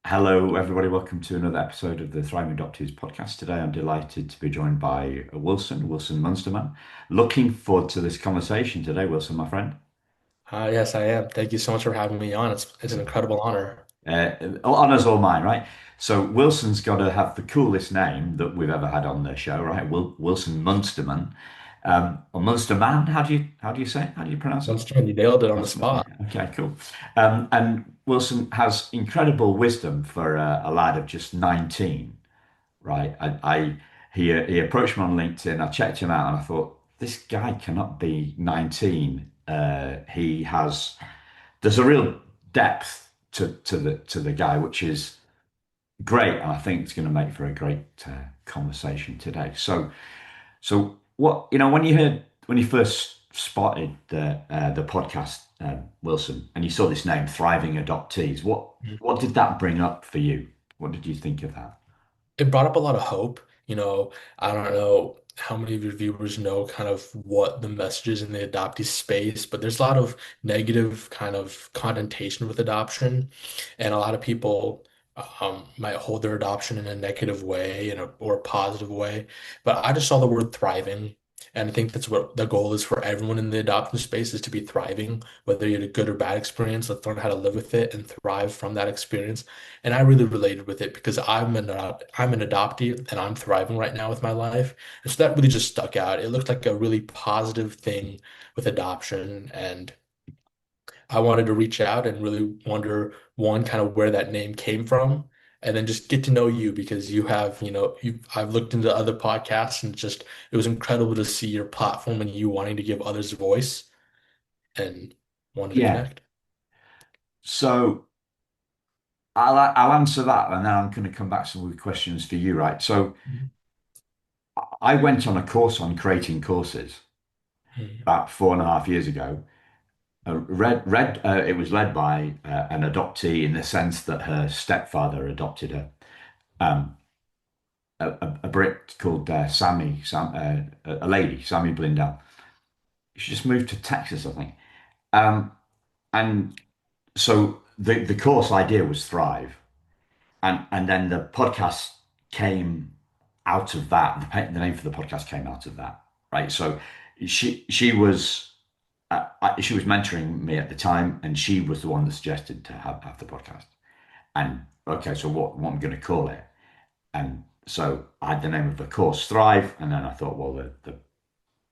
Hello, everybody. Welcome to another episode of the Thriving Adoptees podcast. Today, I'm delighted to be joined by Wilson Munsterman. Looking forward to this conversation today, Wilson, my friend. Yes, I am. Thank you so much for having me on. It's an incredible honor. Honor's all mine, right? So, Wilson's got to have the coolest name that we've ever had on the show, right? Wilson Munsterman. Or Munsterman, how do you say it? How do you pronounce it? Once again, you nailed it on the Munsterman, spot. yeah. Okay, cool. And Wilson has incredible wisdom for a lad of just 19. Right? He approached me on LinkedIn. I checked him out, and I thought this guy cannot be 19. There's a real depth to the guy, which is great, and I think it's going to make for a great conversation today. So what when you first spotted the podcast, Wilson, and you saw this name, Thriving Adoptees, what did that bring up for you? What did you think of that? It brought up a lot of hope. I don't know how many of your viewers know kind of what the message is in the adoptee space, but there's a lot of negative kind of connotation with adoption, and a lot of people might hold their adoption in a negative way or a positive way. But I just saw the word thriving, and I think that's what the goal is for everyone in the adoption space is to be thriving, whether you had a good or bad experience. Let's learn how to live with it and thrive from that experience. And I really related with it because I'm an adoptee and I'm thriving right now with my life. And so that really just stuck out. It looked like a really positive thing with adoption. And I wanted to reach out and really wonder, one, kind of where that name came from, and then just get to know you because I've looked into other podcasts and just it was incredible to see your platform and you wanting to give others a voice and wanted to Yeah. connect. So I'll answer that, and then I'm going to come back to some questions for you, right? So Mhm. I went on a course on creating courses Mhm. about 4.5 years ago. It was led by an adoptee in the sense that her stepfather adopted her. Um, a Brit called a lady, Sammy Blindell. She just moved to Texas, I think. Um, and so the course idea was Thrive, and then the podcast came out of that. The name for the podcast came out of that, right? So she was mentoring me at the time, and she was the one that suggested to have the podcast. And okay, so what I'm going to call it? And so I had the name of the course Thrive, and then I thought, well, the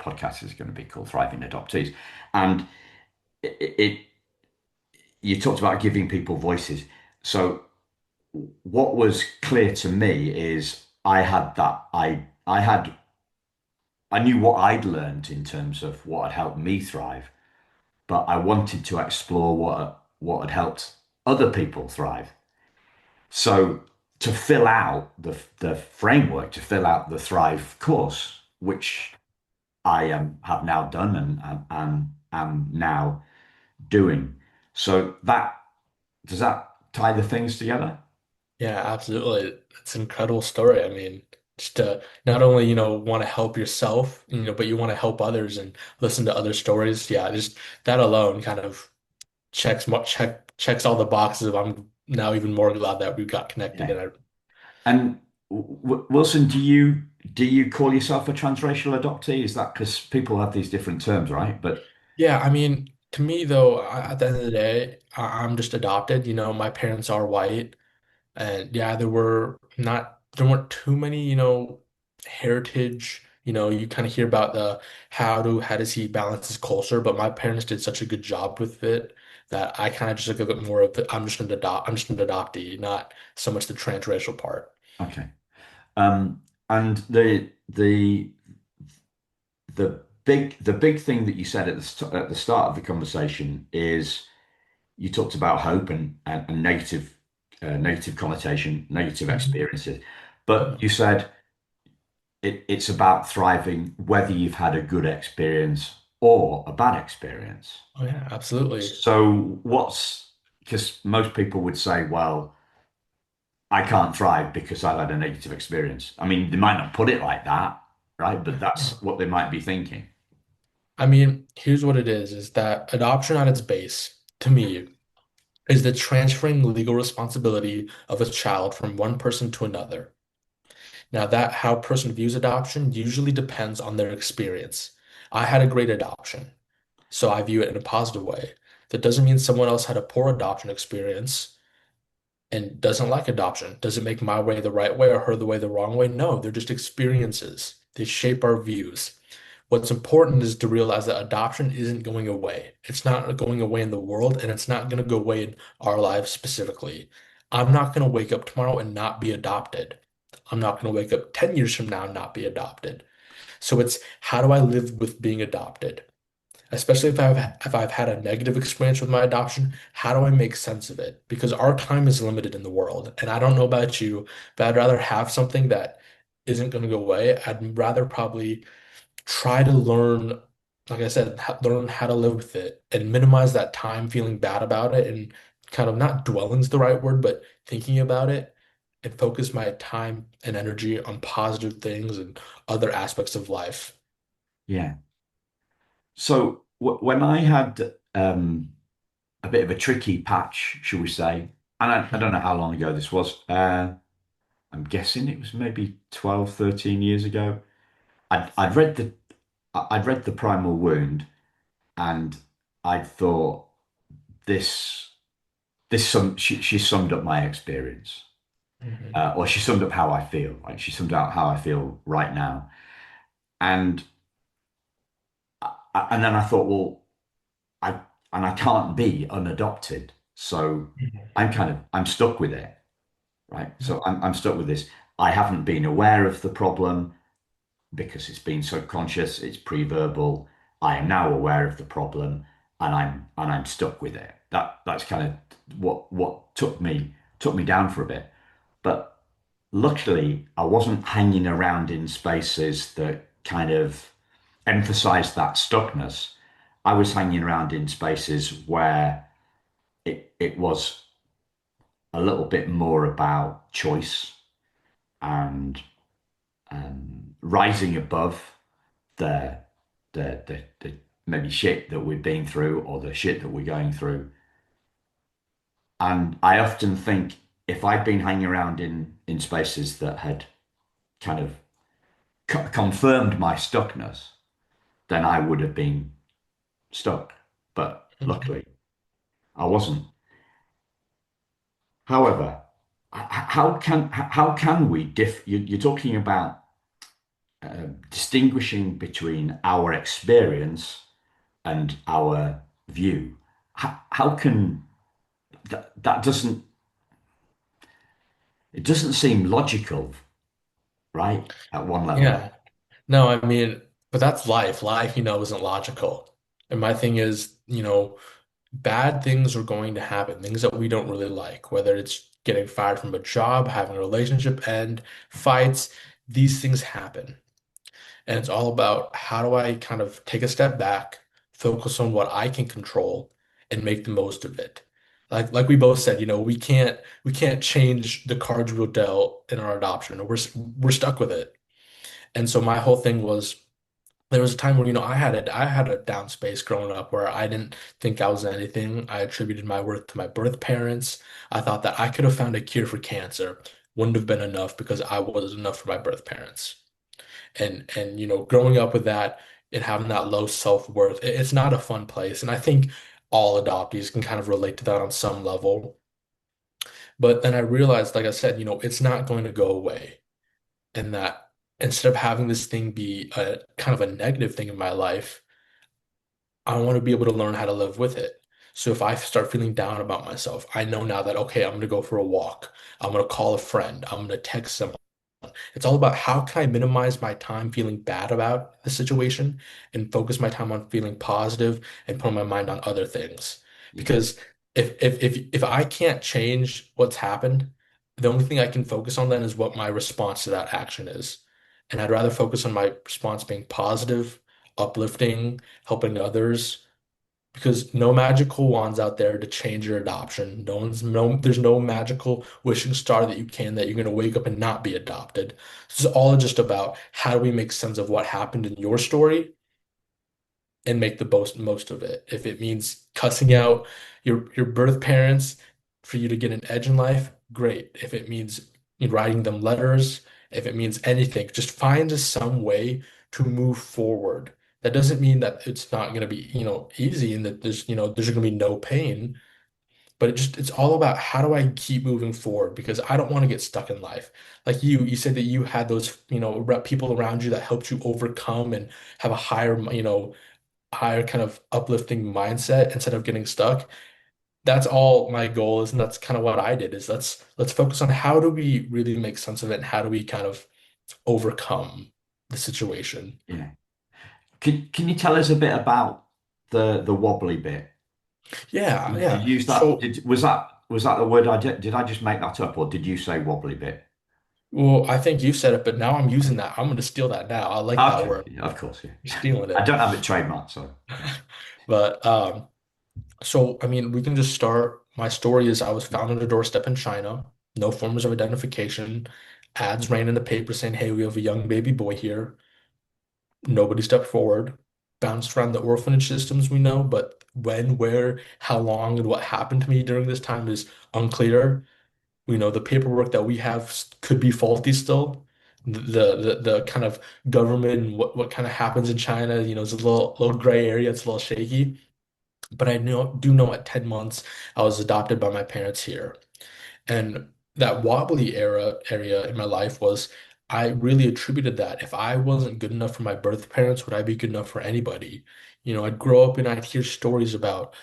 podcast is going to be called Thriving Adoptees. And it you talked about giving people voices. So what was clear to me is I knew what I'd learned in terms of what had helped me thrive, but I wanted to explore what had helped other people thrive. So to fill out the framework, to fill out the Thrive course, which I have now done and am now doing. So that does that tie the things together? Yeah, absolutely. It's an incredible story. I mean, just to not only, want to help yourself, but you want to help others and listen to other stories. Yeah, just that alone kind of checks all the boxes of I'm now even more glad that we got connected. Yeah. And I And Wilson, do you call yourself a transracial adoptee? Is that because people have these different terms, right? But Yeah, I mean, to me though, at the end of the day, I'm just adopted. My parents are white. And yeah, there weren't too many, heritage, you kind of hear about the how does he balance his culture, but my parents did such a good job with it that I kind of just look at it more of the I'm just an adoptee, not so much the transracial part. okay. And the big thing that you said at the start of the conversation is you talked about hope and negative connotation, negative Mhm. experiences, but Yeah. you said it's about thriving whether you've had a good experience or a bad experience. Oh yeah, absolutely. So because most people would say, well, I can't thrive because I've had a negative experience. I mean, they might not put it like that, right? But that's what they might be thinking. I mean, here's what it is that adoption at its base, to me, is the transferring legal responsibility of a child from one person to another. Now, that how a person views adoption usually depends on their experience. I had a great adoption, so I view it in a positive way. That doesn't mean someone else had a poor adoption experience and doesn't like adoption. Does it make my way the right way or her the way the wrong way? No, they're just experiences. They shape our views. What's important is to realize that adoption isn't going away. It's not going away in the world, and it's not going to go away in our lives specifically. I'm not going to wake up tomorrow and not be adopted. I'm not going to wake up 10 years from now and not be adopted. So it's how do I live with being adopted? Especially if I've had a negative experience with my adoption, how do I make sense of it? Because our time is limited in the world. And I don't know about you, but I'd rather have something that isn't going to go away. I'd rather probably try to learn, like I said, learn how to live with it and minimize that time feeling bad about it and kind of not dwelling's the right word, but thinking about it and focus my time and energy on positive things and other aspects of life. Yeah. So when I had a bit of a tricky patch, shall we say, and I don't know how long ago this was. I'm guessing it was maybe 12, 13 years ago. I'd read the Primal Wound, and I thought this she summed up my experience, Mhm. or she summed up how I feel. Right, she summed up how I feel right now, and and then I thought, well, I I can't be unadopted, so I'm stuck with it, right? So I'm stuck with this. I haven't been aware of the problem because it's been subconscious, it's pre-verbal. I am now aware of the problem, and I'm stuck with it. That's kind of what took me down for a bit. But luckily, I wasn't hanging around in spaces that kind of emphasized that stuckness. I was hanging around in spaces where it was a little bit more about choice and rising above the, the maybe shit that we've been through or the shit that we're going through. And I often think if I'd been hanging around in spaces that had kind of confirmed my stuckness, then I would have been stuck. But Mhm. luckily, I wasn't. However, how can we you're talking about distinguishing between our experience and our view. How can that doesn't it doesn't seem logical, right? At one level. Yeah. No, I mean, but that's life. Life, isn't logical. And my thing is, bad things are going to happen, things that we don't really like, whether it's getting fired from a job, having a relationship end, fights, these things happen. And it's all about how do I kind of take a step back, focus on what I can control, and make the most of it. Like we both said, we can't change the cards we were dealt in our adoption, or we're stuck with it. And so my whole thing was there was a time where, I had a down space growing up where I didn't think I was anything. I attributed my worth to my birth parents. I thought that I could have found a cure for cancer. Wouldn't have been enough because I wasn't enough for my birth parents. And growing up with that and having that low self-worth, it's not a fun place. And I think all adoptees can kind of relate to that on some level. But then I realized, like I said, it's not going to go away. And that instead of having this thing be a kind of a negative thing in my life, I want to be able to learn how to live with it. So if I start feeling down about myself, I know now that, okay, I'm going to go for a walk. I'm going to call a friend. I'm going to text someone. It's all about how can I minimize my time feeling bad about the situation and focus my time on feeling positive and put my mind on other things. Yeah, Because if I can't change what's happened, the only thing I can focus on then is what my response to that action is. And I'd rather focus on my response being positive, uplifting, helping others, because no magical wands out there to change your adoption. There's no magical wishing star that you're gonna wake up and not be adopted. This is all just about how do we make sense of what happened in your story and make the most of it. If it means cussing out, your birth parents for you to get an edge in life, great. If it means writing them letters, if it means anything, just find some way to move forward. That doesn't mean that it's not going to be, easy and that there's going to be no pain, but it's all about how do I keep moving forward because I don't want to get stuck in life. Like you said that you had those, people around you that helped you overcome and have a higher, higher kind of uplifting mindset instead of getting stuck. That's all my goal is, and that's kind of what I did is let's focus on how do we really make sense of it and how do we kind of overcome the situation. Yeah. Can you tell us a bit about the wobbly bit? Yeah, Did yeah. you use that? So, Was that the word I did? Did I just make that up, or did you say wobbly bit? well, I think you said it, but now I'm using that. I'm going to steal that now. I like that Okay, word. yeah, of course, You're yeah. stealing I it. don't have it trademarked, so yeah. But so I mean, we can just start. My story is I was found on a doorstep in China, no forms of identification. Ads ran in the paper saying, "Hey, we have a young baby boy here." Nobody stepped forward. Bounced around the orphanage systems we know, but when, where, how long, and what happened to me during this time is unclear. We know the paperwork that we have could be faulty still. The kind of government and what kind of happens in China, is a little gray area. It's a little shaky. But I do know at 10 months I was adopted by my parents here. And that wobbly area in my life was I really attributed that. If I wasn't good enough for my birth parents, would I be good enough for anybody? I'd grow up and I'd hear stories about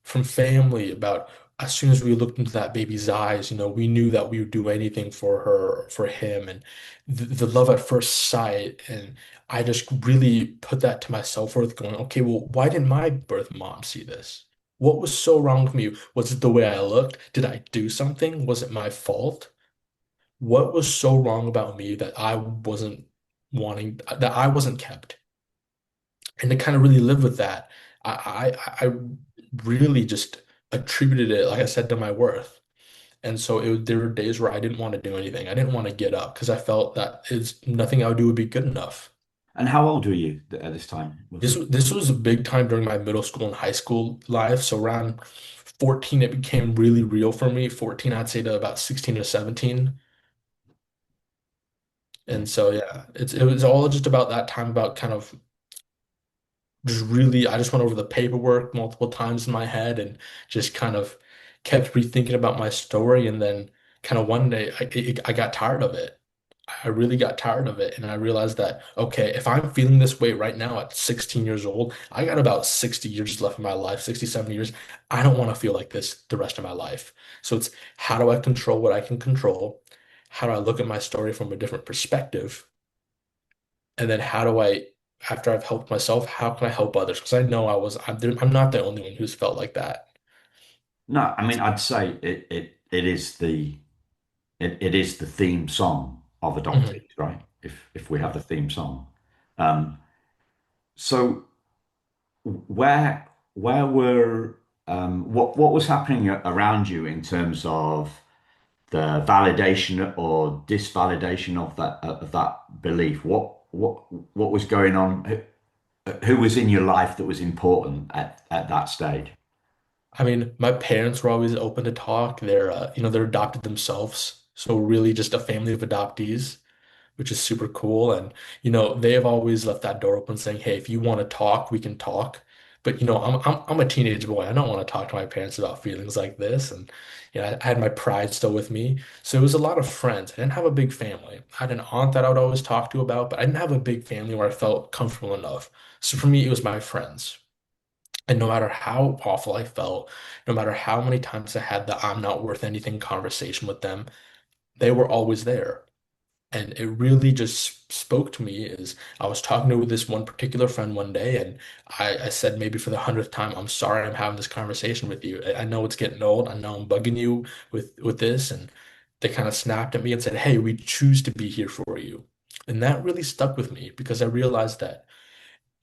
from family about as soon as we looked into that baby's eyes, we knew that we would do anything for her, for him, and the love at first sight. And I just really put that to my self-worth, going, okay, well, why didn't my birth mom see this? What was so wrong with me? Was it the way I looked? Did I do something? Was it my fault? What was so wrong about me that I wasn't that I wasn't kept? And to kind of really live with that, I really just attributed it, like I said, to my worth. And so there were days where I didn't want to do anything. I didn't want to get up because I felt that is nothing I would do would be good enough. And how old were you at this time, This roughly? was this was a big time during my middle school and high school life. So around 14, it became really real for me. 14, I'd say to about 16 or 17. Yeah. And so yeah, it was all just about that time about kind of just really, I just went over the paperwork multiple times in my head and just kind of kept rethinking about my story. And then kind of one day I got tired of it. I really got tired of it. And I realized that, okay, if I'm feeling this way right now at 16 years old, I got about 60 years left in my life, 67 years. I don't want to feel like this the rest of my life. So it's how do I control what I can control? How do I look at my story from a different perspective? And then how do I, after I've helped myself, how can I help others? Because I know I'm not the only one who's felt like that. No, I mean, I'd say it is the theme song of Mhm. Adoptees, right? If we have the theme song. Um, so where were what was happening around you in terms of the validation or disvalidation of that belief? What was going on? Who was in your life that was important at that stage? I mean, my parents were always open to talk. They're adopted themselves. So really just a family of adoptees, which is super cool. And, they have always left that door open saying, hey, if you want to talk, we can talk. But, I'm a teenage boy. I don't want to talk to my parents about feelings like this. And, I had my pride still with me. So it was a lot of friends. I didn't have a big family. I had an aunt that I would always talk to about, but I didn't have a big family where I felt comfortable enough. So for me, it was my friends. And no matter how awful I felt, no matter how many times I had the I'm not worth anything conversation with them, they were always there. And it really just spoke to me is I was talking to this one particular friend one day and I said maybe for the 100th time, I'm sorry I'm having this conversation with you. I know it's getting old. I know I'm bugging you with this. And they kind of snapped at me and said, hey, we choose to be here for you. And that really stuck with me because I realized that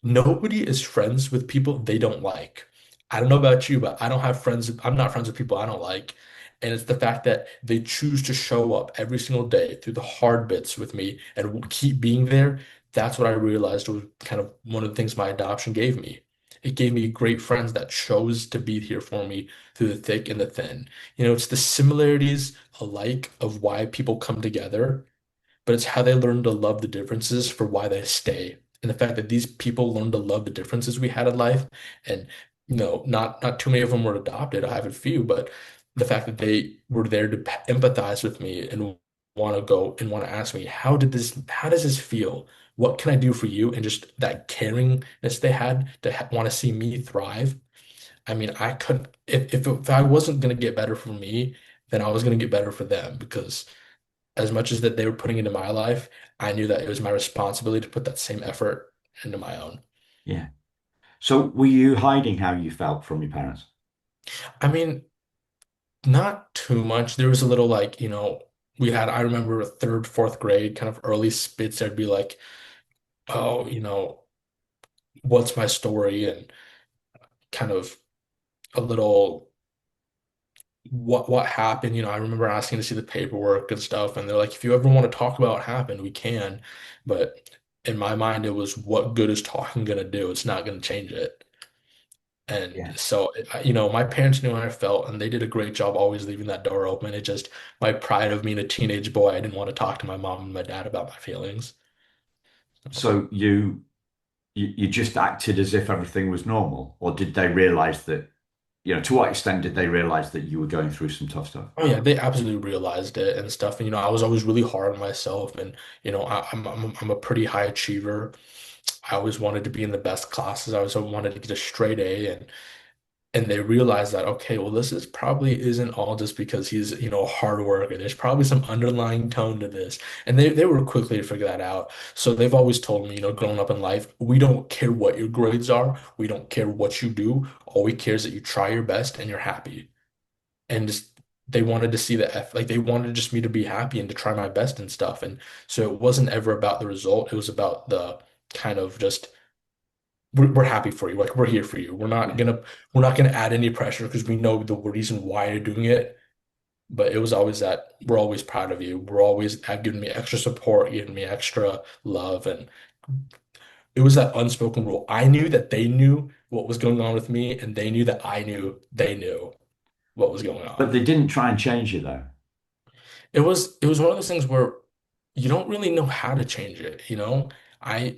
nobody is friends with people they don't like. I don't know about you, but I don't have friends. I'm not friends with people I don't like. And it's the fact that they choose to show up every single day through the hard bits with me and keep being there. That's what I realized was kind of one of the things my adoption gave me. it gave me great friends that chose to be here for me through the thick and the thin. It's the similarities alike of why people come together, but it's how they learn to love the differences for why they stay. And the fact that these people learned to love the differences we had in life, and not too many of them were adopted. I have a few, but the fact that they were there to empathize with me and want to go and want to ask me, how does this feel? What can I do for you? And just that caringness they had to want to see me thrive. I mean, I couldn't, if I wasn't going to get better for me, then I was going to get better for them because as much as that they were putting into my life, I knew that it was my responsibility to put that same effort into my own. Yeah. So were you hiding how you felt from your parents? I mean, not too much. There was a little like, I remember third, fourth grade, kind of early spits. There'd be like, oh, what's my story? And kind of a little, what happened? I remember asking to see the paperwork and stuff. And they're like, if you ever want to talk about what happened, we can. But in my mind, it was what good is talking gonna do? It's not gonna change it. And Yeah. so, my parents knew how I felt, and they did a great job always leaving that door open. It just, my pride of being a teenage boy, I didn't want to talk to my mom and my dad about my feelings. So you just acted as if everything was normal, or did they realize that, to what extent did they realize that you were going through some tough stuff? Oh yeah, they absolutely realized it and stuff. And I was always really hard on myself, and I'm a pretty high achiever. I always wanted to be in the best classes. I always wanted to get a straight A, and they realize that, okay, well, this is probably isn't all just because he's a hard worker. There's probably some underlying tone to this, and they were quickly to figure that out. So they've always told me, growing up in life, we don't care what your grades are, we don't care what you do, all we care is that you try your best and you're happy. And just they wanted to see the like they wanted just me to be happy and to try my best and stuff. And so it wasn't ever about the result, it was about the kind of just we're happy for you. Like we're here for you. Yeah. We're not gonna add any pressure because we know the reason why you're doing it. But it was always that we're always proud of you. We're always giving me extra support, giving me extra love, and it was that unspoken rule. I knew that they knew what was going on with me, and they knew that I knew they knew what was going But on. they didn't try and change you though. It was one of those things where you don't really know how to change it. I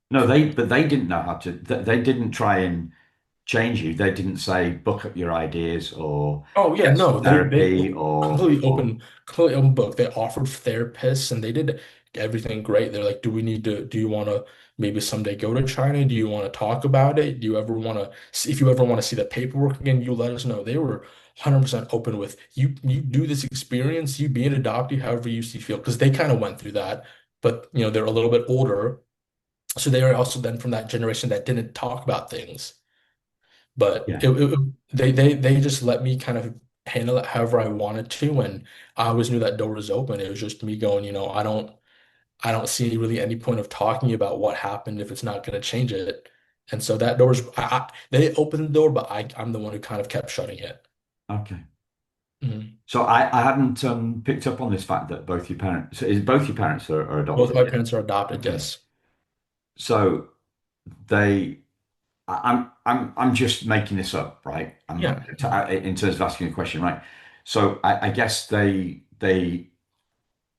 No, but they didn't know how to. They didn't try and change you. They didn't say book up your ideas or Oh yeah, get some no, they therapy or completely open book. They offered therapists and they did everything great. They're like, do you want to maybe someday go to China? Do you want to talk about it? Do you ever want to see if you ever want to see the paperwork again, you let us know. They were 100% open with you do this experience, you be an adoptee however you see feel because they kind of went through that, but they're a little bit older. So they are also then from that generation that didn't talk about things. But yeah. they just let me kind of handle it however I wanted to, and I always knew that door was open. It was just me going, I don't see really any point of talking about what happened if it's not going to change it. And so that door's they opened the door, but I'm the one who kind of kept shutting it. Okay. Mhm. So I hadn't picked up on this fact that both your parents are Both adopted. my parents are adopted, Okay. yes. So they I'm just making this up, right? Yeah. In terms of asking a question, right? So I guess they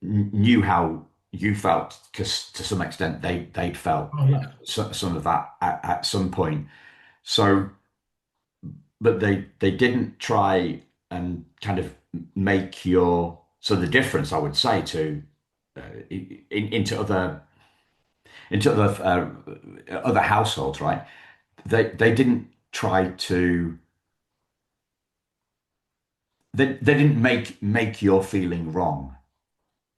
knew how you felt because to some extent they'd felt Oh yeah. some of that at some point. So, but they didn't try and kind of make your so the difference I would say to into other households, right? They didn't try to they didn't make your feeling wrong.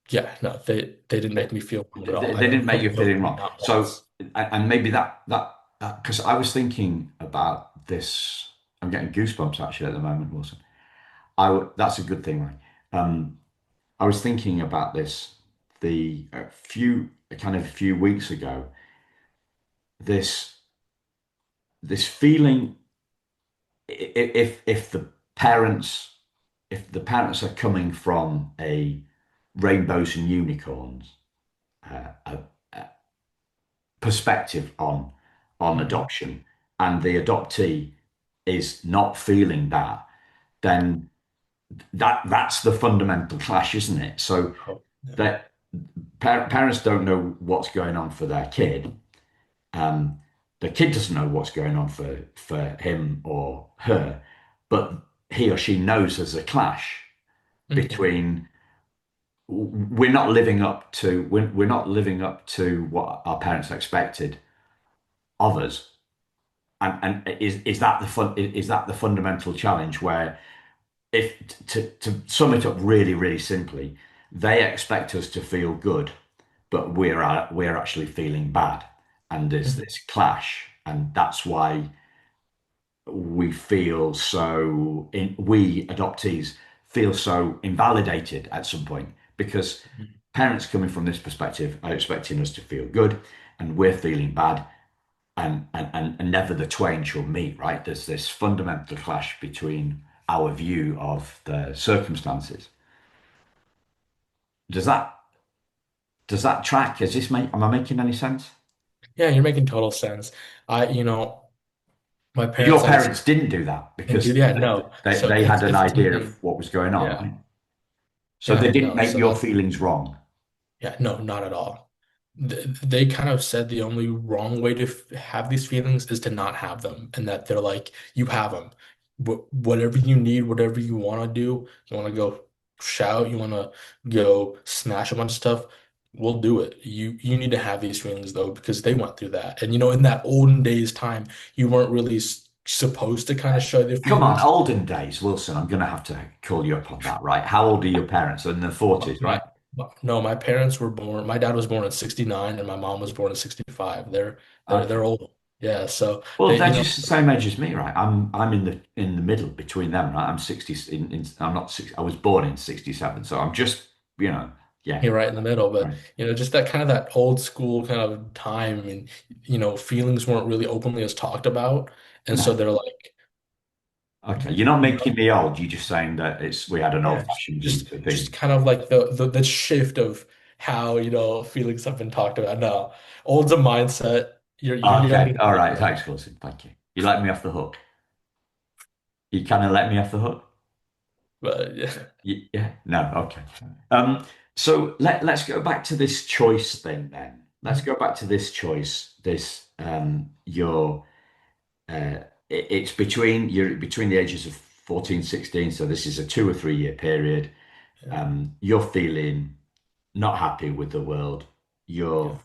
Yeah, no, they didn't make me feel good at all. I They never didn't make felt your feeling guilty, wrong. not So, once. and maybe that because I was thinking about this. I'm getting goosebumps actually at the moment, Wilson. That's a good thing, right? I was thinking about this the a few weeks ago. This this feeling if the parents are coming from a rainbows and unicorns uh, uh, perspective on Mhm. adoption. and the adoptee is not feeling that, then that's the fundamental clash, isn't it? So Oh, yeah. that parents don't know what's going on for their kid. Um, the kid doesn't know what's going on for him or her, but he or she knows there's a clash Mhm. between we're not living up to what our parents expected of us. And is that the is that the fundamental challenge where if to sum it up really, really simply, they expect us to feel good, but we're actually feeling bad, and there's Mhm. this clash, and that's why we feel so we adoptees feel so invalidated at some point because Mhm. parents coming from this perspective are expecting us to feel good, and we're feeling bad, and never the twain shall meet, right? There's this fundamental clash between our view of the circumstances. Does that does that track? Is this make am I making any sense? Yeah, you're making total sense. My But parents, your like I said, parents didn't do that didn't do because that. No. So they had an if idea of something, what was going on, yeah, right? So yeah, they didn't no. make So your that, feelings wrong. yeah, no, not at all. They kind of said the only wrong way to have these feelings is to not have them, and that they're like, you have them. Whatever you need, whatever you want to do, you want to go shout, you want to go smash a bunch of stuff, we'll do it. You need to have these feelings though, because they went through that. And in that olden days time, you weren't really supposed to kind of show their Come on, feelings. olden days, Wilson. I'm going to have to call you up on that, right? How old are your parents? In the My, 40s, right? my no, my parents were born. My dad was born in '69, and my mom was born in '65. They're Okay. old. Yeah, so Well, they they're just the same age as me, right? I'm in the middle between them, right? I'm 60. I'm not 60. I was born in 67, so I'm just yeah, you're right in the middle. But right. just that kind of that old school kind of time, and feelings weren't really openly as talked about, and so No, they're like, okay. You're not you making me old. You're just saying that it's we had an yeah, old-fashioned view just to just things. kind of like the shift of how feelings have been talked about. No, old's a mindset. You're young Okay, in all right. mindset. Thanks, Wilson. Thank you. You let me off the hook. You kind of let me off the hook. But yeah. Yeah. No. Okay. Um. So let's go back to this choice thing then. Let's go back to this choice. This your it's between you're between the ages of 14, 16. So this is a 2 or 3 year period. Yeah. You're feeling not happy with the world. Yeah. You're,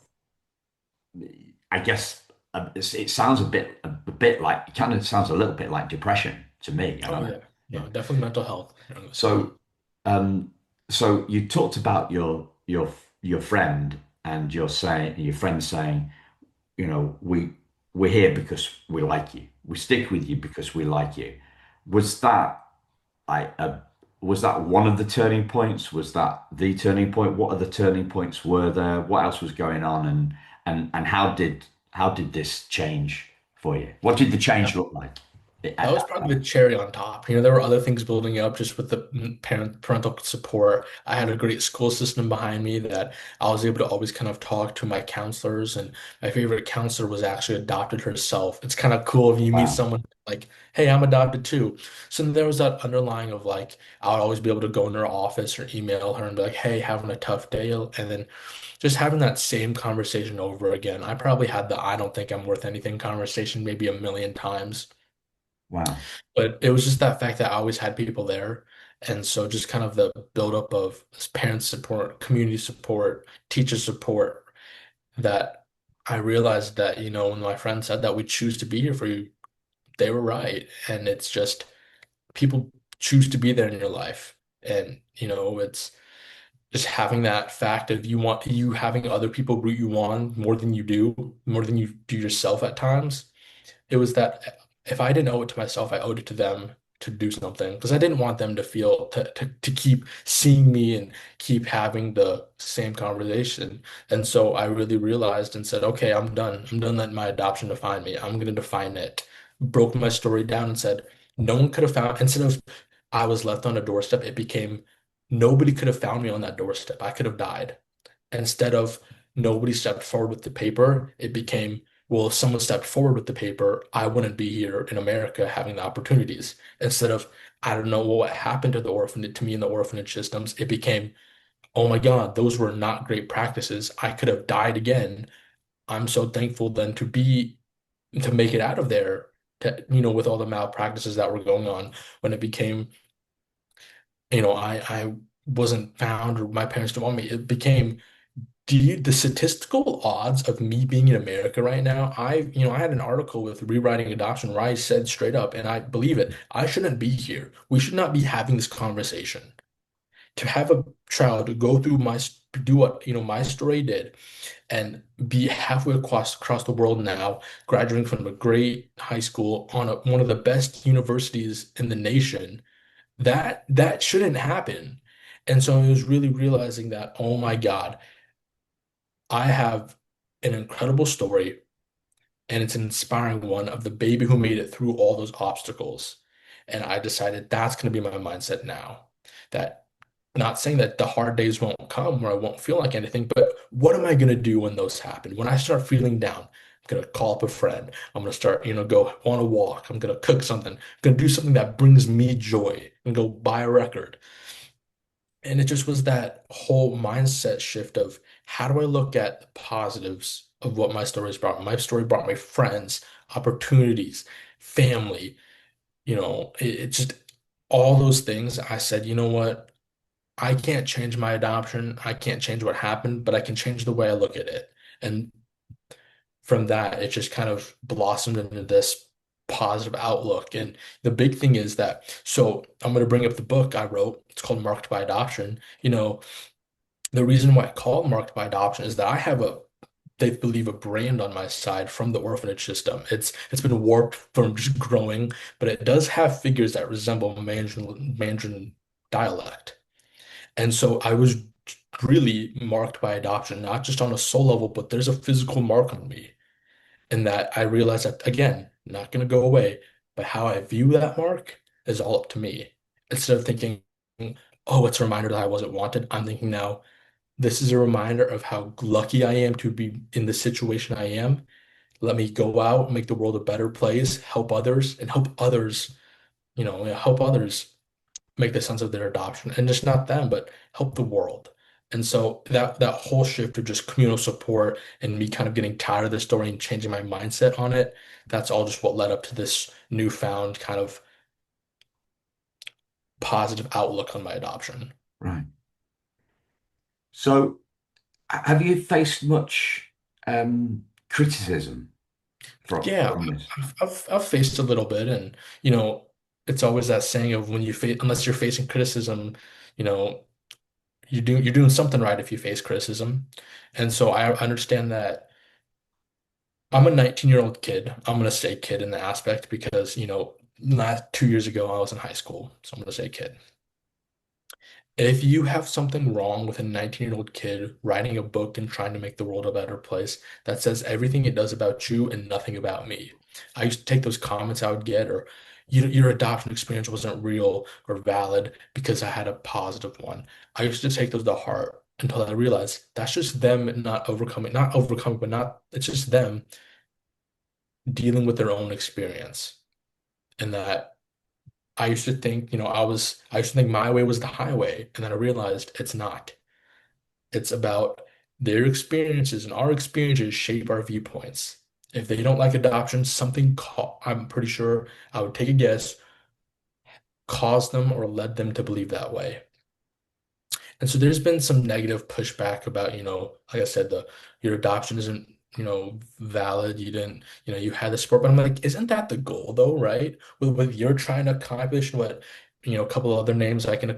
I guess, it sounds a bit like it kind of sounds a little bit like depression to me. I Oh don't know. yeah. Yeah. No, definitely mental health during this time. So, um, so you talked about your friend and your friend saying, we're here because we like you. We stick with you because we like you. Was that I was that one of the turning points? Was that the turning point? What other turning points were there? What else was going on? And how did this change for you? What did the change look like That at was that probably time? the cherry on top. There were other things building up just with the parental support. I had a great school system behind me that I was able to always kind of talk to my counselors, and my favorite counselor was actually adopted herself. It's kind of cool if you meet Wow, someone like, hey, I'm adopted too. So there was that underlying of like, I would always be able to go in her office or email her and be like, hey, having a tough day. And then just having that same conversation over again. I probably had the I don't think I'm worth anything conversation maybe a million times. wow, But it was just that fact that I always had people there. And so just kind of the buildup of parent support, community support, teacher support, that I realized that, when my friend said that we choose to be here for you, they were right. And it's just people choose to be there in your life. And, it's just having that fact of you having other people root you on more than you do yourself at times. It was that if I didn't owe it to myself, I owed it to them to do something because I didn't want them to feel to keep seeing me and keep having the same conversation. And so I really realized and said, okay, I'm done. I'm done letting my adoption define me. I'm going to define it. Broke my story down and said, no one could have found, instead of I was left on a doorstep, it became nobody could have found me on that doorstep. I could have died. Instead of nobody stepped forward with the paper, it became Well, if someone stepped forward with the paper, I wouldn't be here in America having the opportunities. Instead of, I don't know what happened to the orphanage, to me in the orphanage systems, it became, oh my God, those were not great practices. I could have died again. I'm so thankful then to make it out of there, with all the malpractices that were going on when it became, I wasn't found or my parents didn't want me. It became, the statistical odds of me being in America right now, I had an article with Rewriting Adoption where I said straight up, and I believe it, I shouldn't be here. We should not be having this conversation. To have a child to go through do what, my story did and be halfway across the world now, graduating from a great high school on one of the best universities in the nation, that shouldn't happen. And so I was really realizing that, oh my God, I have an incredible story, and it's an inspiring one of the baby who made it through all those obstacles. And I decided that's going to be my mindset now. That not saying that the hard days won't come or I won't feel like anything, but what am I going to do when those happen? When I start feeling down, I'm going to call up a friend. I'm going to start, go on a walk. I'm going to cook something. I'm going to do something that brings me joy and go buy a record. And it just was that whole mindset shift of how do I look at the positives of what my stories brought? My story brought me friends, opportunities, family, it just all those things. I said, you know what? I can't change my adoption. I can't change what happened, but I can change the way I look at it. And from that, it just kind of blossomed into this positive outlook. And the big thing is that, so I'm going to bring up the book I wrote. It's called Marked by Adoption. The reason why I call it Marked by Adoption is that they believe a brand on my side from the orphanage system. It's been warped from just growing, but it does have figures that resemble Mandarin dialect. And so I was really marked by adoption, not just on a soul level, but there's a physical mark on me. And that I realized that, again, not going to go away, but how I view that mark is all up to me. Instead of thinking, oh, it's a reminder that I wasn't wanted, I'm thinking now, this is a reminder of how lucky I am to be in the situation I am. Let me go out, make the world a better place, help others, and help others make the sense of their adoption, and just not them, but help the world. And so that whole shift of just communal support and me kind of getting tired of the story and changing my mindset on it, that's all just what led up to this newfound kind of positive outlook on my adoption. Right. So, have you faced much criticism Yeah, from this? I've faced a little bit, and you know, it's always that saying of when you face, unless you're facing criticism, you know, you're doing something right if you face criticism. And so I understand that I'm a 19-year-old kid. I'm gonna say kid in the aspect because, last 2 years ago I was in high school, so I'm gonna say kid. If you have something wrong with a 19-year-old kid writing a book and trying to make the world a better place that says everything it does about you and nothing about me, I used to take those comments I would get, or your adoption experience wasn't real or valid because I had a positive one. I used to take those to heart until I realized that's just them not overcoming, but not, it's just them dealing with their own experience. And that I used to think, I used to think my way was the highway, and then I realized it's not. It's about their experiences, and our experiences shape our viewpoints. If they don't like adoption, I'm pretty sure I would take a guess, caused them or led them to believe that way. And so there's been some negative pushback about, like I said, your adoption isn't, valid. You didn't, you had the support, but I'm like, isn't that the goal though, right? With you're trying to accomplish what, a couple of other names I can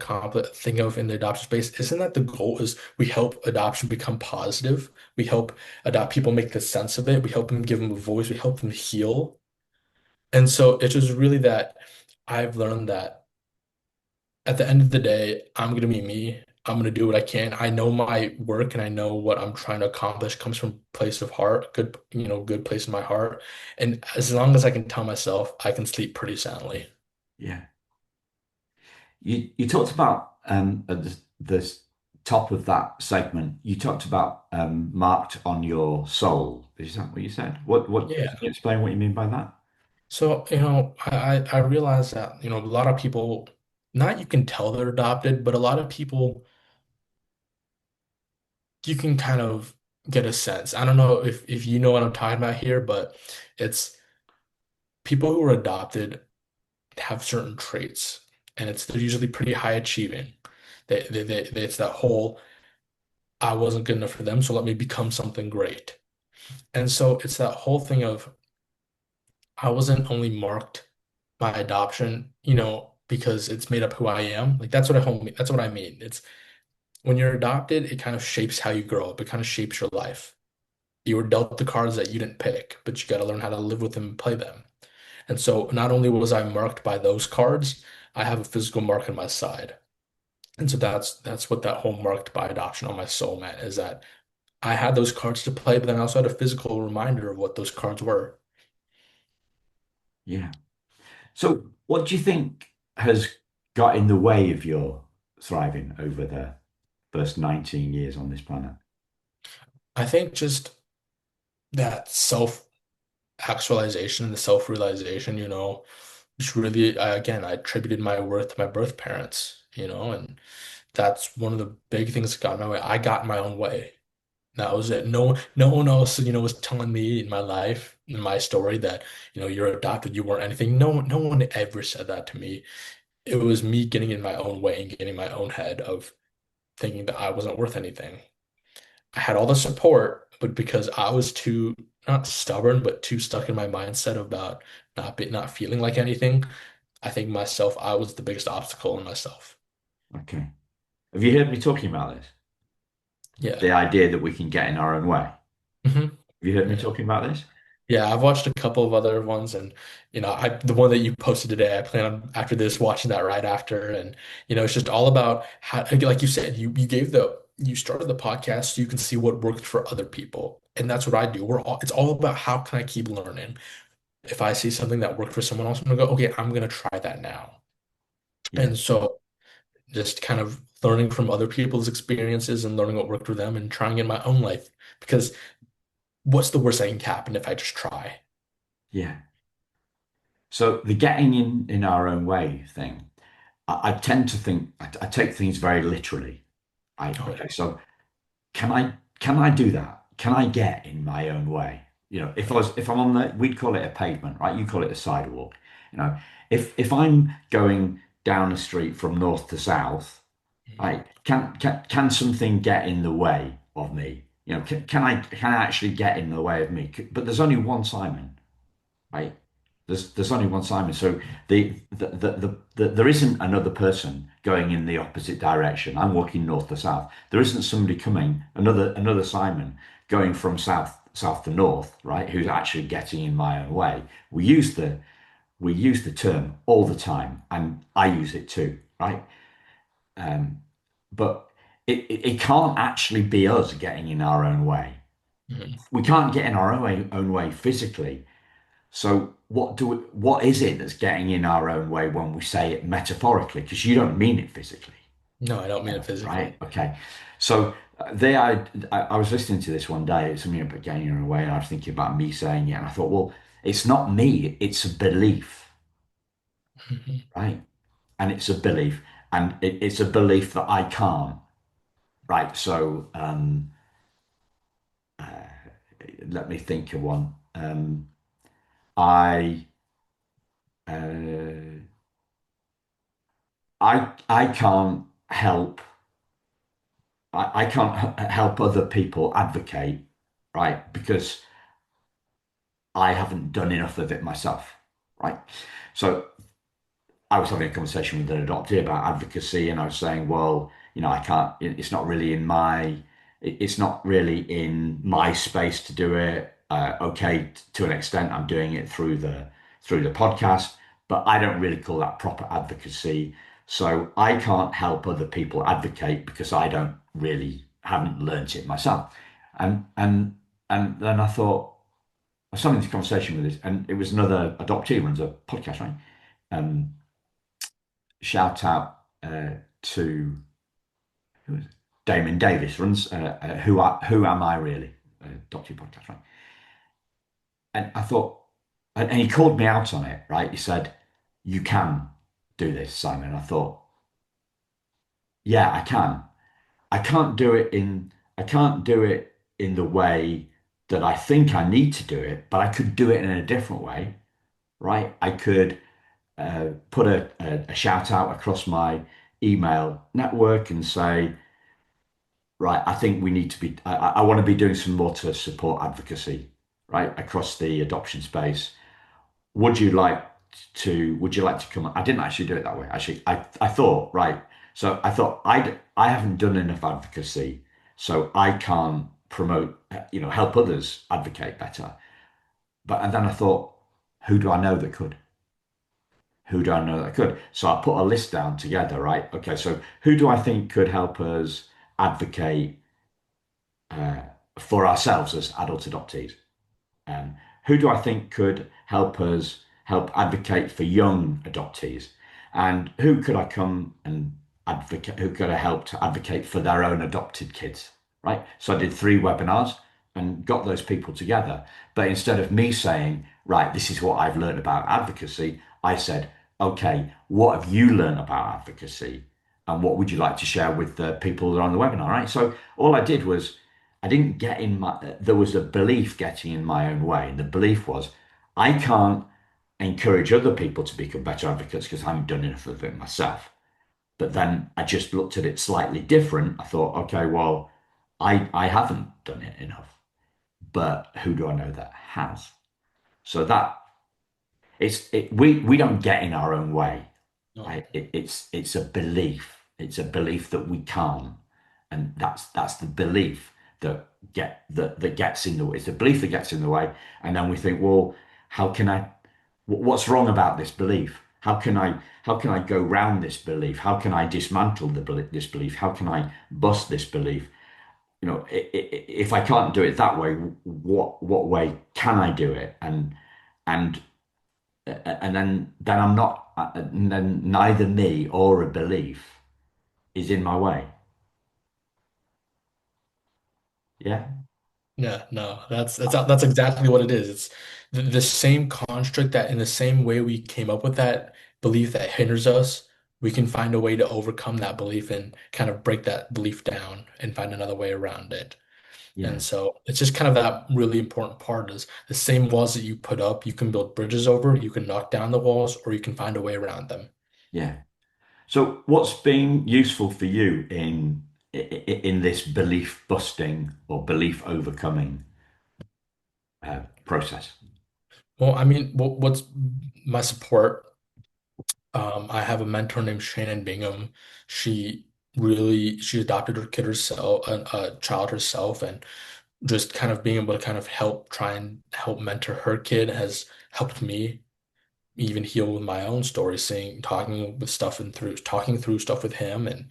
think of in the adoption space, isn't that the goal is we help adoption become positive? We help adopt people make the sense of it. We help them give them a voice. We help them heal. And so it's just really that I've learned that at the end of the day, I'm going to be me. I'm going to do what I can. I know my work and I know what I'm trying to accomplish comes from place of heart, good place in my heart. And as long as I can tell myself, I can sleep pretty soundly. Yeah. You talked about the top of that segment, you talked about marked on your soul. Is that what you said? What can Yeah. you explain what you mean by that? So, I realize that, a lot of people, not you can tell they're adopted, but a lot of people, you can kind of get a sense. I don't know if you know what I'm talking about here, but it's people who are adopted have certain traits, and they're usually pretty high achieving. It's that whole I wasn't good enough for them, so let me become something great. And so it's that whole thing of I wasn't only marked by adoption, because it's made up who I am. Like that's what I mean. It's when you're adopted, it kind of shapes how you grow up. It kind of shapes your life. You were dealt the cards that you didn't pick, but you got to learn how to live with them and play them. And so not only was I marked by those cards, I have a physical mark on my side. And so that's what that whole marked by adoption on my soul meant is that I had those cards to play, but then I also had a physical reminder of what those cards were. Yeah. So, what do you think has got in the way of your thriving over the first 19 years on this planet? I think just that self-actualization and the self-realization, just really, again, I attributed my worth to my birth parents, and that's one of the big things that got in my way. I got in my own way. That was it. No one else, was telling me in my life, in my story that, you're adopted, you weren't anything. No one ever said that to me. It was me getting in my own way and getting my own head of thinking that I wasn't worth anything. I had all the support, but because I was too, not stubborn, but too stuck in my mindset about not feeling like anything, I think I was the biggest obstacle in myself. Okay. Have you heard me talking about this? Yeah. The idea that we can get in our own way. Have hmm you heard me Yeah. talking about this? Yeah, I've watched a couple of other ones, and the one that you posted today, I plan on after this watching that right after, and it's just all about how, like you said, you started the podcast so you can see what worked for other people, and that's what I do. It's all about how can I keep learning. If I see something that worked for someone else, I'm gonna go, okay, I'm gonna try that now. Yeah. And so just kind of learning from other people's experiences and learning what worked for them and trying in my own life, because what's the worst that can happen if I just try? Yeah. So the getting in our own way thing, I tend to think I take things very literally. Oh Okay, yeah. so can I do that? Can I get in my own way? If I'm on we'd call it a pavement, right? You call it a sidewalk. You know, if I'm going down the street from north to south, right? Can something get in the way of me? Can I actually get in the way of me? But there's only one Simon, right? There's only one Simon. So there isn't another person going in the opposite direction. I'm walking north to south. There isn't somebody coming, another Simon going from south to north, right? Who's actually getting in my own way. We use the term all the time, and I use it too, right? But it can't actually be us getting in our own way. Mhm. We can't get in our own way physically. So what is it that's getting in our own way when we say it metaphorically? Because you don't mean it physically, No, I don't mean it right? physically. Okay. So I was listening to this one day, it's something about getting in our way, and I was thinking about me saying it, and I thought, well, it's not me, it's a belief, Mhm. right? And it's a belief, and it's a belief that I can't, right? So let me think of one. I uh, I can't help other people advocate, right? Because I haven't done enough of it myself, right? So I was having a conversation with an adoptee about advocacy, and I was saying, well, I can't. It's not really in it's not really in my space to do it. Okay, to an extent, I'm doing it through the podcast, but I don't really call that proper advocacy. So I can't help other people advocate because I don't really haven't learnt it myself. And then I thought I was having this conversation with this, and it was another adoptee who runs a podcast, right? Um, Shout out to who is it? Damon Davis runs Who Am I Really? Adoptee podcast, right? And I thought, and he called me out on it, right? He said, "You can do this, Simon." I thought, "Yeah, I can. I can't do it in the way that I think I need to do it, but I could do it in a different way, right? I could put a shout out across my email network and say, right, I think we need to be, I want to be doing some more to support advocacy, right, across the adoption space. Would you like to come? I didn't actually do it that way. Actually, I thought, right. So I thought I haven't done enough advocacy, so I can't promote, help others advocate better. And then I thought, who do I know that could? Who do I know that could? So I put a list down together, right? Okay, so who do I think could help us advocate uh, for ourselves as adult adoptees? Um, who do I think could help us help advocate for young adoptees? And who could I come and advocate? Who could I help to advocate for their own adopted kids? Right. So I did 3 webinars and got those people together. But instead of me saying, right, this is what I've learned about advocacy, I said, okay, what have you learned about advocacy? And what would you like to share with the people that are on the webinar? Right. So all I did was I didn't get in my, there was a belief getting in my own way. And the belief was, I can't encourage other people to become better advocates because I haven't done enough of it myself. But then I just looked at it slightly different. I thought, okay, well, I haven't done it enough, but who do I know that has? So that we don't get in our own way, No. right? It's a belief. It's a belief that we can't, and that's the belief that gets in the way. It's the belief that gets in the way, and then we think, well, how can I? What's wrong about this belief? How can I go round this belief? How can I dismantle this belief? How can I bust this belief? If I can't do it that way, what way can I do it? And then I'm not, and then neither me or a belief is in my way. Yeah, Yeah, no, that's exactly what it is. It's the same construct that in the same way we came up with that belief that hinders us, we can find a way to overcome that belief and kind of break that belief down and find another way around it. And yeah, so it's just kind of that really important part is the same walls that you put up, you can build bridges over, you can knock down the walls, or you can find a way around them. yeah. So, what's been useful for you in this belief busting or belief overcoming process? Well, I mean, what's my support? I have a mentor named Shannon Bingham. She adopted her kid herself, a child herself, and just kind of being able to kind of help try and help mentor her kid has helped me even heal with my own story, seeing talking through stuff with him. And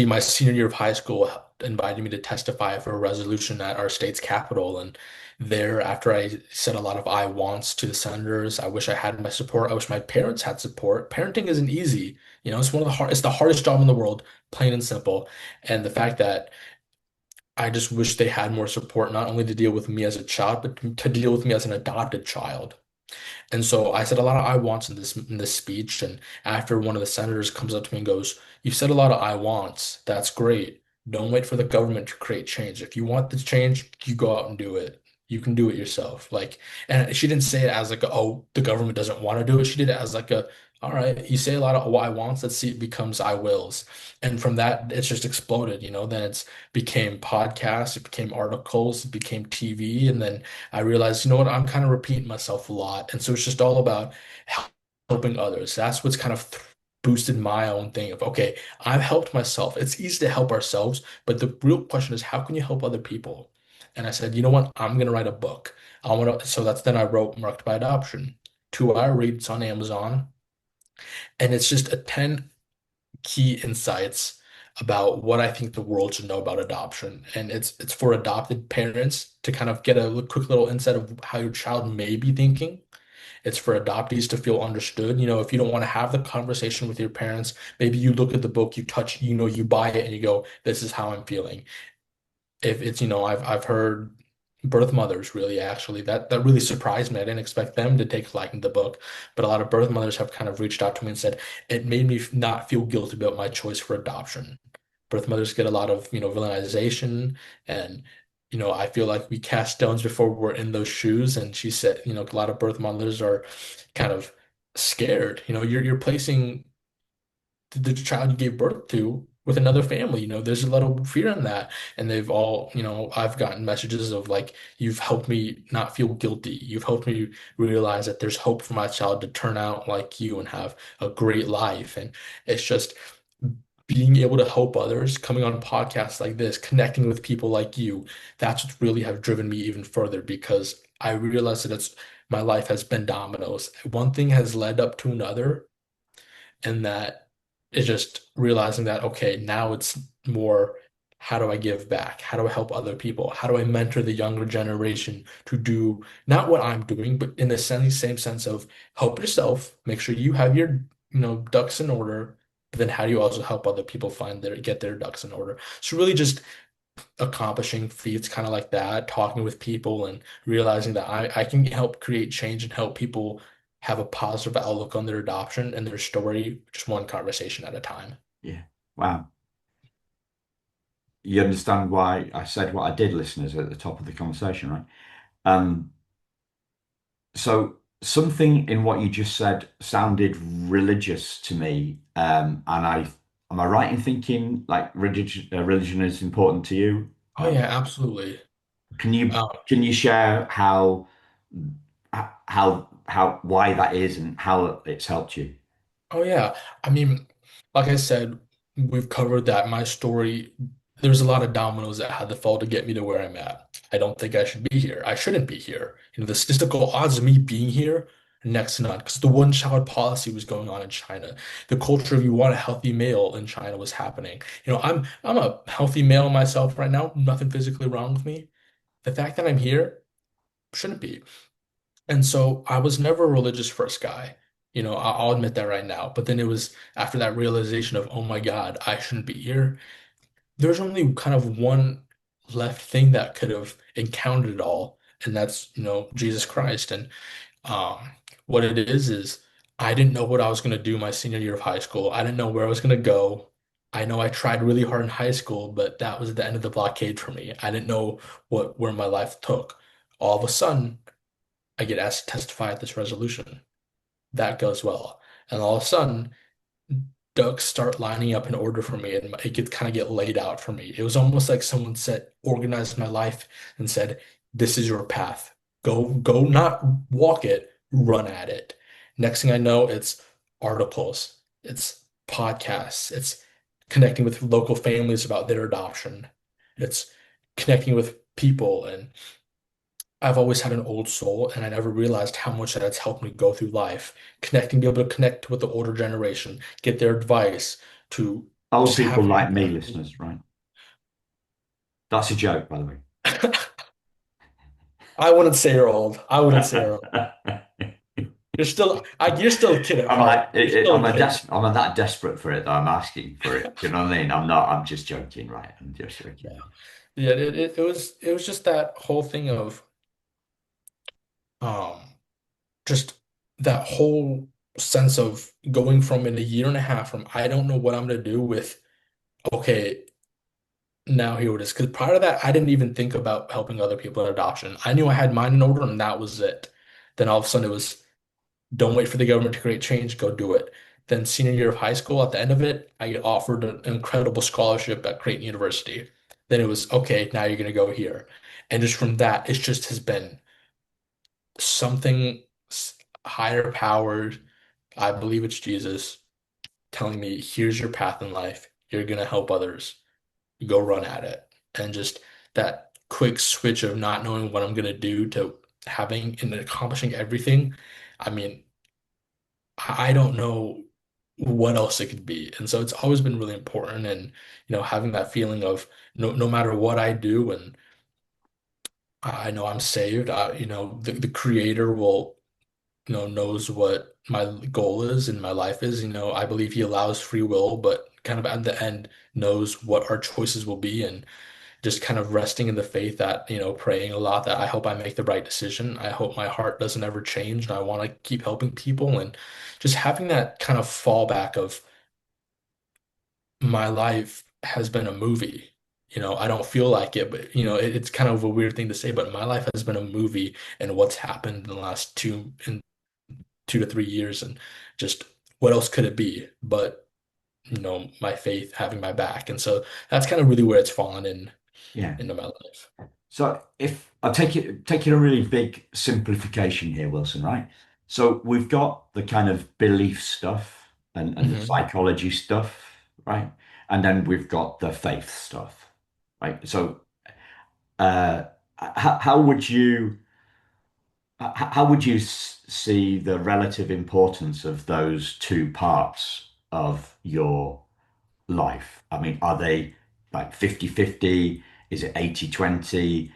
my senior year of high school, invited me to testify for a resolution at our state's capitol. And there, after I said a lot of I wants to the senators, I wish I had my support. I wish my parents had support. Parenting isn't easy. It's the hardest job in the world, plain and simple. And the fact that I just wish they had more support, not only to deal with me as a child, but to deal with me as an adopted child. And so I said a lot of I wants in this speech. And after one of the senators comes up to me and goes, "You said a lot of I wants. That's great. Don't wait for the government to create change. If you want the change, you go out and do it. You can do it yourself." And she didn't say it as like, "Oh, the government doesn't want to do it." She did it as like all right, you say a lot of I wants, let's see it becomes I wills. And from that, it's just exploded, Then it's became podcasts, it became articles, it became TV, and then I realized, you know what, I'm kind of repeating myself a lot. And so it's just all about helping others. That's what's kind of boosted my own thing of, okay, I've helped myself. It's easy to help ourselves, but the real question is, how can you help other people? And I said, you know what, I'm going to write a book. So then I wrote Marked by Adoption. 2 hour reads on Amazon. And it's just a 10 key insights about what I think the world should know about adoption. And it's for adopted parents to kind of get a quick little insight of how your child may be thinking. It's for adoptees to feel understood. If you don't want to have the conversation with your parents, maybe you look at the book, you touch, you buy it and you go, this is how I'm feeling. If it's, I've heard birth mothers really actually that really surprised me. I didn't expect them to take a liking to the book, but a lot of birth mothers have kind of reached out to me and said it made me not feel guilty about my choice for adoption. Birth mothers get a lot of, villainization, and I feel like we cast stones before we're in those shoes. And she said, a lot of birth mothers are kind of scared. You're placing the child you gave birth to with another family. There's a lot of fear in that. And they've all, I've gotten messages of like, you've helped me not feel guilty. You've helped me realize that there's hope for my child to turn out like you and have a great life. And it's just being able to help others, coming on podcasts like this, connecting with people like you. That's what really have driven me even further, because I realize that my life has been dominoes. One thing has led up to another, and that is just realizing that, okay, now it's more, how do I give back? How do I help other people? How do I mentor the younger generation to do not what I'm doing, but in the same sense of help yourself, make sure you have your, ducks in order, but then how do you also help other people get their ducks in order? So really just accomplishing feats kind of like that, talking with people and realizing that I can help create change and help people have a positive outlook on their adoption and their story, just one conversation at a time. Yeah. Wow. You understand why I said what I did, listeners, at the top of the conversation, right? Um, so something in what you just said sounded religious to me, and am I right in thinking like religion is important to you? Oh yeah, absolutely. Can you Um, can you share how why that is and how it's helped you? oh yeah. I mean, like I said, we've covered that. My story, there's a lot of dominoes that had to fall to get me to where I'm at. I don't think I should be here. I shouldn't be here. The statistical odds of me being here, next to none, because the one child policy was going on in China. The culture of you want a healthy male in China was happening. I'm a healthy male myself right now. Nothing physically wrong with me. The fact that I'm here shouldn't be. And so I was never a religious first guy. I'll admit that right now. But then it was after that realization of, oh my God, I shouldn't be here. There's only kind of one left thing that could have encountered it all, and that's, Jesus Christ. And um, what it is I didn't know what I was going to do my senior year of high school. I didn't know where I was going to go. I know I tried really hard in high school, but that was the end of the blockade for me. I didn't know where my life took. All of a sudden, I get asked to testify at this resolution. That goes well. And all of a sudden, ducks start lining up in order for me, and it could kind of get laid out for me. It was almost like someone said, organized my life and said, this is your path. Go, not walk it, run at it. Next thing I know, it's articles, it's podcasts, it's connecting with local families about their adoption, it's connecting with people. And I've always had an old soul, and I never realized how much that has helped me go through life, connecting, be able to connect with the older generation, get their advice, to Old just people have like me, empathy. listeners, right? That's a joke, by the way. I wouldn't say you're old. I wouldn't say you're old. You're still a kid at I'm like, heart. You're still a kid. I'm that desperate for it that I'm asking for it. Do you know what I mean? I'm not, I'm just joking, right? I'm just joking. Yeah. Yeah, it was just that whole thing of um just that whole sense of going from in a year and a half from I don't know what I'm gonna do with, okay, now here it is. Because prior to that, I didn't even think about helping other people in adoption. I knew I had mine in order and that was it. Then all of a sudden it was, don't wait for the government to create change, go do it. Then senior year of high school, at the end of it, I get offered an incredible scholarship at Creighton University. Then it was, okay, now you're gonna go here. And just from that, it just has been something higher powered. I believe it's Jesus telling me, here's your path in life. You're gonna help others. Go run at it. And just that quick switch of not knowing what I'm going to do to having and accomplishing everything. I mean, I don't know what else it could be. And so it's always been really important. And, having that feeling of no matter what I do, and I know I'm saved, the creator will knows what my goal is and my life is. I believe he allows free will, but kind of at the end knows what our choices will be, and just kind of resting in the faith that, praying a lot that I hope I make the right decision. I hope my heart doesn't ever change and I want to keep helping people, and just having that kind of fallback of my life has been a movie. I don't feel like it, but it's kind of a weird thing to say, but my life has been a movie, and what's happened in the last 2 to 3 years, and just what else could it be but my faith having my back. And so that's kind of really where it's fallen in Yeah. into my life. So if I take it a really big simplification here, Wilson, right? So we've got the kind of belief stuff and the Hmm. psychology stuff, right? And then we've got the faith stuff, right? So uh, how would you how would you see the relative importance of those two parts of your life? I mean, are they like 50-50? Is it 80-20?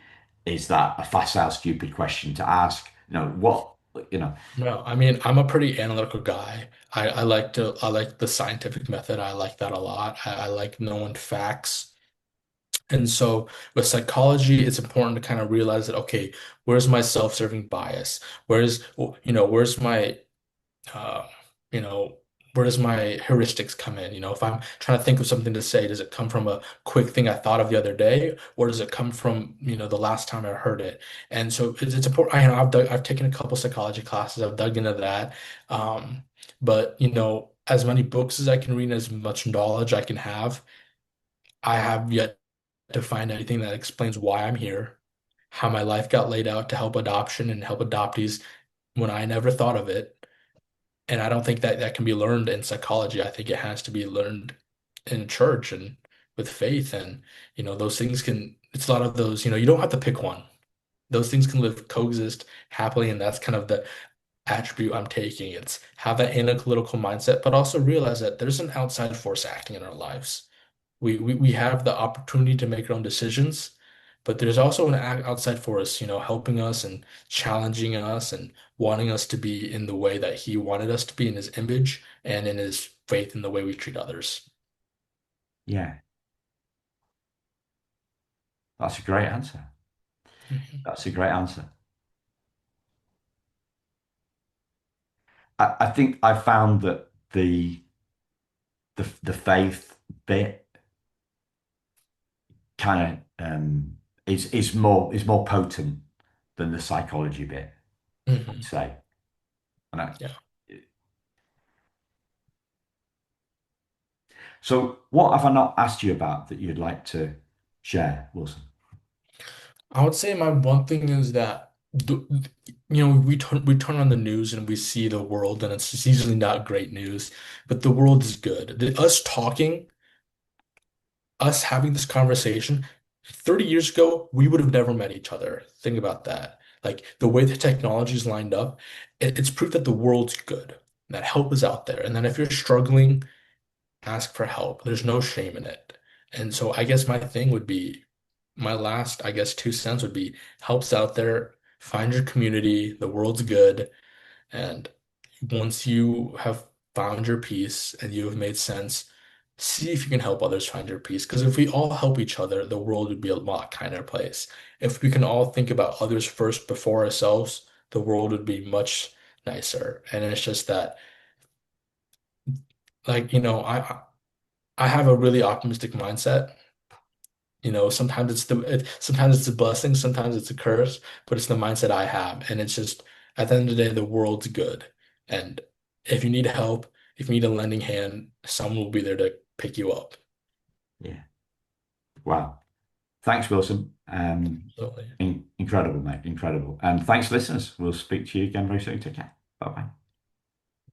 Is that a facile, stupid question to ask? What, you know, No, I mean, I'm a pretty analytical guy. I like the scientific method. I like that a lot. I like knowing facts. And so with psychology, it's important to kind of realize that, okay, where's my self-serving bias? Where's my uh, you know, where does my heuristics come in? If I'm trying to think of something to say, does it come from a quick thing I thought of the other day, or does it come from, the last time I heard it? And so it's important. I've taken a couple psychology classes. I've dug into that. But as many books as I can read, as much knowledge I can have, I have yet to find anything that explains why I'm here, how my life got laid out to help adoption and help adoptees when I never thought of it. And I don't think that that can be learned in psychology. I think it has to be learned in church and with faith. And, those things it's a lot of those, you don't have to pick one. Those things can live, coexist happily. And that's kind of the attribute I'm taking. It's have that analytical mindset, but also realize that there's an outside force acting in our lives. We have the opportunity to make our own decisions, but there's also an outside force, helping us and challenging us and wanting us to be in the way that he wanted us to be in his image and in his faith in the way we treat others. yeah, that's a great answer. Mhm. That's a great answer. I think I found that the faith bit kind of is more potent than the psychology bit, I'd Mhm. say. And Yeah. so what have I not asked you about that you'd like to share, Wilson? I would say my one thing is that we turn on the news and we see the world, and it's usually not great news, but the world is good. Us having this conversation 30 years ago, we would have never met each other. Think about that. Like the way the technology is lined up, it's proof that the world's good, that help is out there. And then if you're struggling, ask for help. There's no shame in it. And so I guess my thing would be, my last, I guess, 2 cents would be helps out there, find your community, the world's good. And once you have found your peace and you have made sense, see if you can help others find your peace. Because if we all help each other, the world would be a lot kinder place. If we can all think about others first before ourselves, the world would be much nicer. And it's just that, like, I have a really optimistic mindset. Sometimes it's a blessing, sometimes it's a curse, but it's the mindset I have. And it's just at the end of the day, the world's good. And if you need help, if you need a lending hand, someone will be there to pick you up. Yeah. Wow. Thanks, Wilson. Absolutely. Incredible, mate. Incredible. And thanks, listeners. We'll speak to you again very soon. Take care. Bye bye.